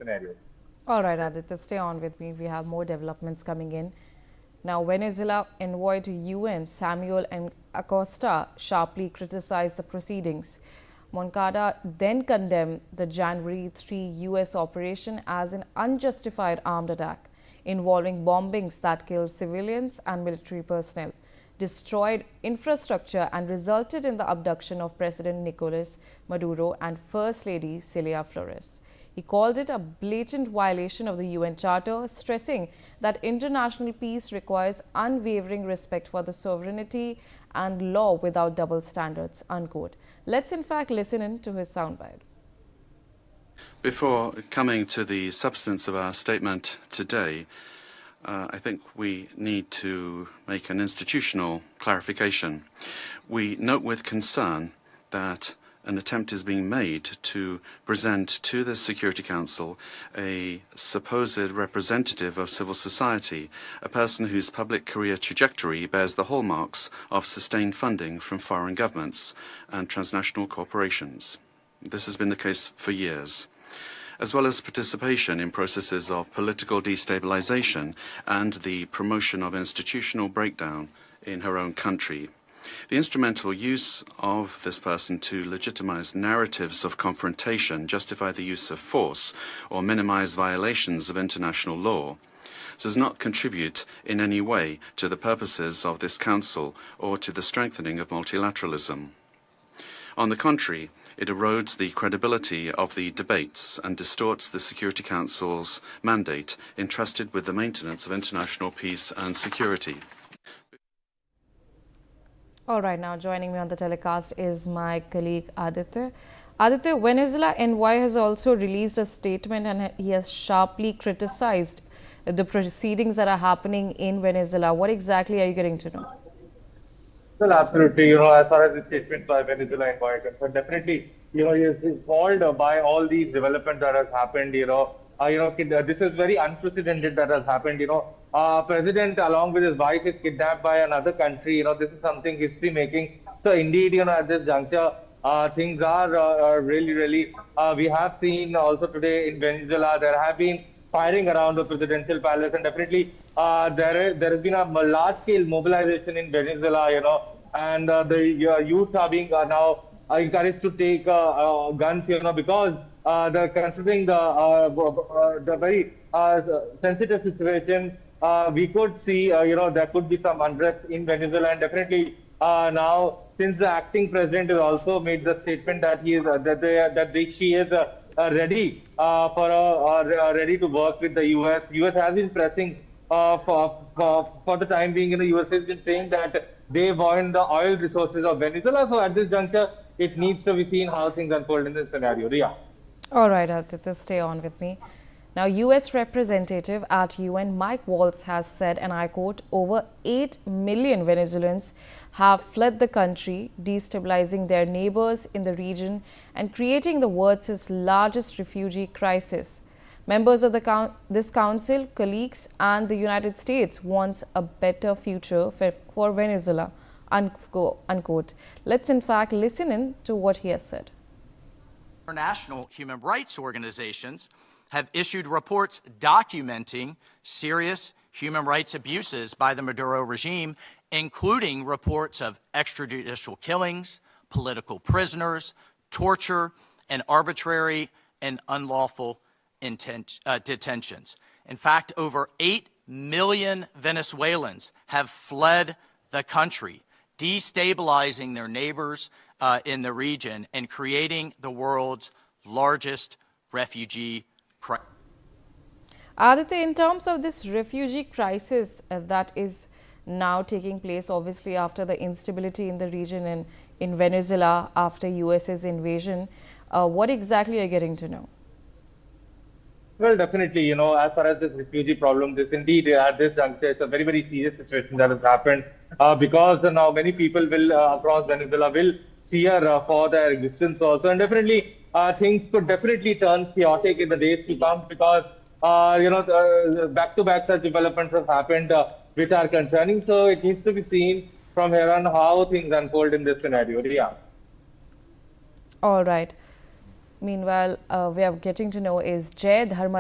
scenario. All right, Aditya, stay on with me. We have more developments coming in. Now, Venezuela envoy to UN Samuel Acosta sharply criticized the proceedings. Moncada then condemned the January 3 U.S. operation as an unjustified armed attack involving bombings that killed civilians and military personnel, destroyed infrastructure and resulted in the abduction of President Nicolás Maduro and First Lady Cilia Flores. He called it a blatant violation of the UN Charter, stressing that international peace requires unwavering respect for the sovereignty and law without double standards, unquote. Let's in fact listen in to his soundbite. Before coming to the substance of our statement today, I think we need to make an institutional clarification. We note with concern that an attempt is being made to present to the Security Council a supposed representative of civil society, a person whose public career trajectory bears the hallmarks of sustained funding from foreign governments and transnational corporations. This has been the case for years, as well as participation in processes of political destabilization and the promotion of institutional breakdown in her own country. The instrumental use of this person to legitimize narratives of confrontation, justify the use of force, or minimize violations of international law does not contribute in any way to the purposes of this Council or to the strengthening of multilateralism. On the contrary, it erodes the credibility of the debates and distorts the Security Council's mandate entrusted with the maintenance of international peace and security. All right, now joining me on the telecast is my colleague Aditya. Aditya, Venezuela Envoy has also released a statement and he has sharply criticized the proceedings that are happening in Venezuela. What exactly are you getting to know? Well, absolutely. As far as the statement by Venezuela Envoy is concerned, definitely, he is called by all these developments that has happened. This is very unprecedented that has happened. President along with his wife is kidnapped by another country. This is something history making. So indeed, at this juncture, things are really. We have seen also today in Venezuela there have been firing around the presidential palace, and definitely there has been a large-scale mobilization in Venezuela, and the youth are being now encouraged to take guns, because considering the very sensitive situation, we could see, there could be some unrest in Venezuela, and definitely now since the acting president has also made the statement that he is she is ready ready to work with the U.S. U.S. has been pressing for the time being. The U.S. has been saying that they want the oil resources of Venezuela. So at this juncture, it needs to be seen how things unfold in this scenario. Ria. All right, Aditya, stay on with me. Now, U.S. representative at UN Mike Waltz has said, and I quote, over 8 million Venezuelans have fled the country, destabilizing their neighbors in the region and creating the world's largest refugee crisis. Members of this council, colleagues and the United States wants a better future for Venezuela, unquote. Let's in fact listen in to what he has said. International human rights organizations have issued reports documenting serious human rights abuses by the Maduro regime, including reports of extrajudicial killings, political prisoners, torture, and arbitrary and unlawful detentions. In fact, over 8 million Venezuelans have fled the country, destabilizing their neighbors in the region and creating the world's largest refugee crisis. Aditya, in terms of this refugee crisis that is now taking place, obviously after the instability in the region and in Venezuela after US's invasion, what exactly are you getting to know? Well, definitely, as far as this refugee problem, this indeed at this juncture, it's a very, very serious situation that has happened because now many people will across Venezuela will fear for their existence also, and definitely things could definitely turn chaotic in the days to come because back-to-back such developments have happened which are concerning. So it needs to be seen from here on how things unfold in this scenario. Yeah. All right. Meanwhile, we are getting to know is Jay Dharma